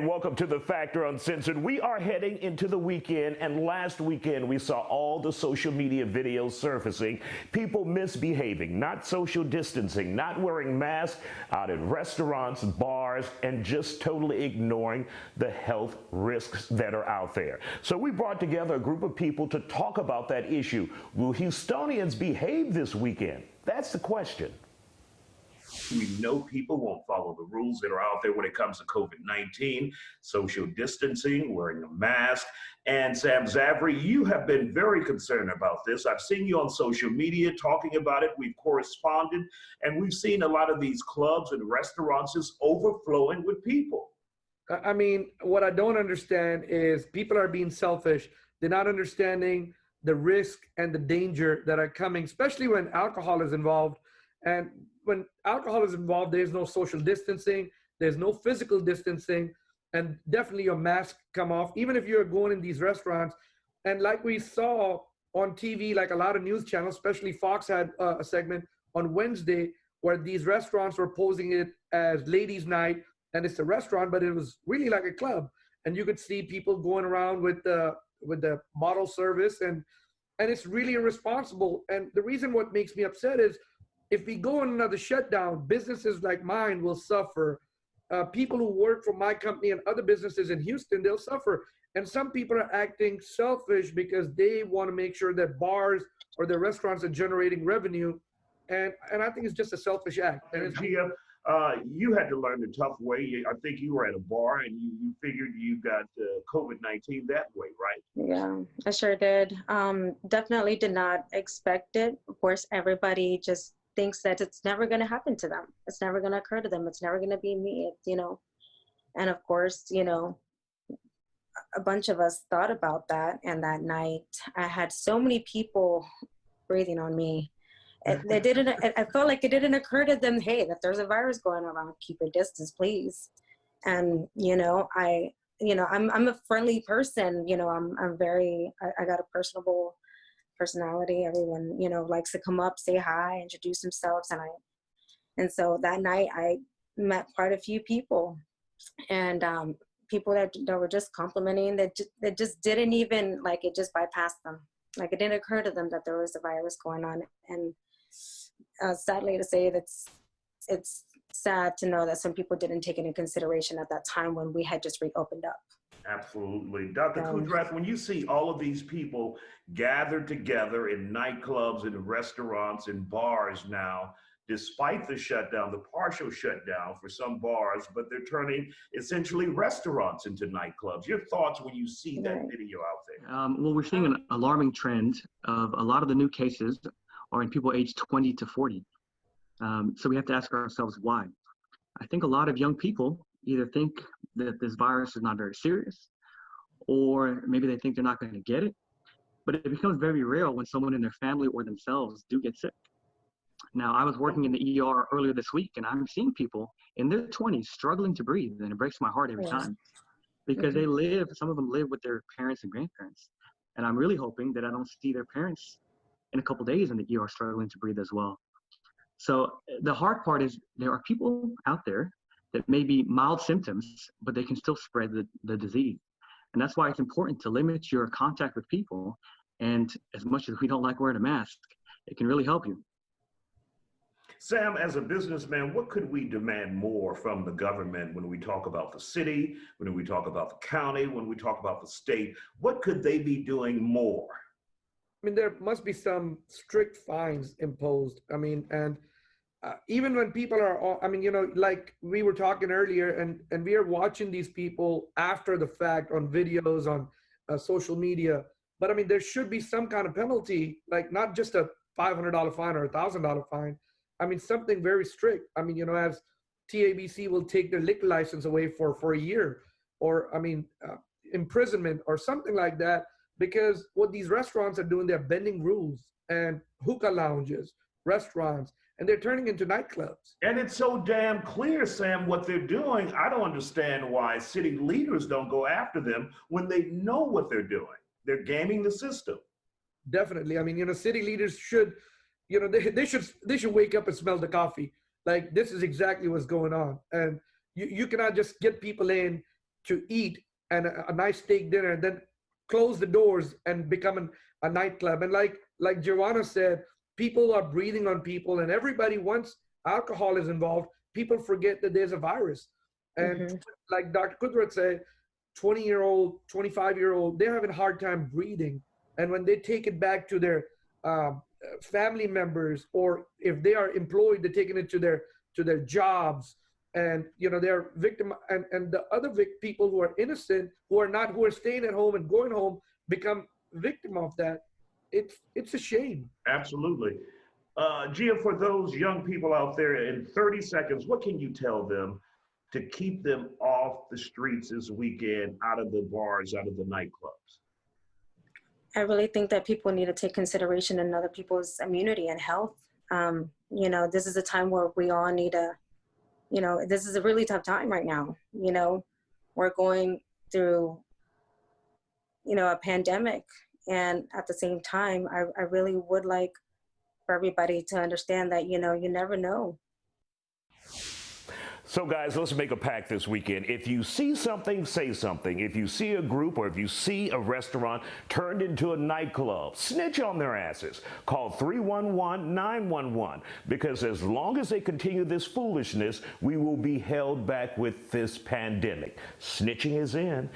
And welcome to The Factor Uncensored. We are heading into the weekend, and last weekend we saw all the social media videos surfacing. People misbehaving, not social distancing, not wearing masks out at restaurants, bars, and just totally ignoring the health risks that are out there. So we brought together a group of people to talk about that issue. Will Houstonians behave this weekend? That's the question. We know people won't follow the rules that are out there when it comes to COVID-19, social distancing, wearing a mask. And Sam Zavry, you have been very concerned about this. I've seen you on social media talking about it. We've corresponded, and we've seen a lot of these clubs and restaurants just overflowing with people. I mean, what I don't understand is people are being selfish. They're not understanding the risk and the danger that are coming, especially when alcohol is involved. And when alcohol is involved, there's no social distancing, there's no physical distancing, and definitely your mask come off, even if you're going in these restaurants. And like we saw on TV, like a lot of news channels, especially Fox had a segment on Wednesday where these restaurants were posing it as ladies' night, and it's a restaurant, but it was really like a club. And you could see people going around with the bottle service, and it's really irresponsible. And the reason what makes me upset is if we go on another shutdown, businesses like mine will suffer. People who work for my company and other businesses in Houston, they'll suffer. And some people are acting selfish because they want to make sure that bars or their restaurants are generating revenue. And I think it's just a selfish act. And Gia, you had to learn the tough way. I think you were at a bar and you figured you got COVID-19 that way, right? Yeah, I sure did. Definitely did not expect it. Of course, everybody just thinks that it's never going to happen to them. It's never going to occur to them. It's never going to be me, And of course, a bunch of us thought about that. And that night, I had so many people breathing on me. I felt like it didn't occur to them, hey, that there's a virus going around. Keep your distance, please. And, I'm a friendly person. I got a personable personality. Everyone, likes to come up, say hi, introduce themselves. And so that night I met quite a few people, and people that were just complimenting, that just didn't even, it just bypassed them. It didn't occur to them that there was a virus going on. And sadly to say, it's sad to know that some people didn't take it into consideration at that time when we had just reopened up. Absolutely. Dr. Kudrath, when you see all of these people gathered together in nightclubs and restaurants and bars now, despite the shutdown, the partial shutdown for some bars, but they're turning essentially restaurants into nightclubs. Your thoughts when you see that video out there? Well, we're seeing an alarming trend of a lot of the new cases are in people aged 20 to 40. So we have to ask ourselves why. I think a lot of young people either think that this virus is not very serious, or maybe they think they're not going to get it. But it becomes very real when someone in their family or themselves do get sick. Now, I was working in the ER earlier this week, and I'm seeing people in their 20s struggling to breathe, and it breaks my heart every time because some of them live with their parents and grandparents. And I'm really hoping that I don't see their parents in a couple days in the ER struggling to breathe as well. So the hard part is there are people out there that may be mild symptoms, but they can still spread the disease. And that's why it's important to limit your contact with people. And as much as we don't like wearing a mask, it can really help you. Sam, as a businessman, what could we demand more from the government when we talk about the city, when we talk about the county, when we talk about the state? What could they be doing more? I mean, there must be some strict fines imposed. I mean, and even when people are, like we were talking earlier, and we are watching these people after the fact on videos, on social media. But I mean, there should be some kind of penalty, like not just a $500 fine or a $1,000 fine. I mean, something very strict. I mean, as TABC will take their liquor license away for a year, or imprisonment or something like that, because what these restaurants are doing, they're bending rules, and hookah lounges, restaurants, and they're turning into nightclubs. And it's so damn clear, Sam, what they're doing. I don't understand why city leaders don't go after them when they know what they're doing. They're gaming the system. Definitely. I mean, city leaders should, they should wake up and smell the coffee. Like, this is exactly what's going on. And you cannot just get people in to eat and a nice steak dinner, and then close the doors and become a nightclub. And like Joanna said, people are breathing on people, and everybody, once alcohol is involved, people forget that there's a virus. And like Dr. Kudrat said, 20-year-old, 25-year-old, they're having a hard time breathing. And when they take it back to their family members, or if they are employed, they're taking it to their jobs. And they're victim, and the other people who are innocent, who are staying at home and going home, become victim of that. It's a shame. Absolutely. Gia, for those young people out there, in 30 seconds, what can you tell them to keep them off the streets this weekend, out of the bars, out of the nightclubs? I really think that people need to take consideration in other people's immunity and health. This is a time where we all need to, this is a really tough time right now. We're going through, a pandemic. And at the same time, I really would like for everybody to understand that, you never know. So guys, let's make a pact this weekend. If you see something, say something. If you see a group, or if you see a restaurant turned into a nightclub, snitch on their asses. Call 311-911, because as long as they continue this foolishness, we will be held back with this pandemic. Snitching is in.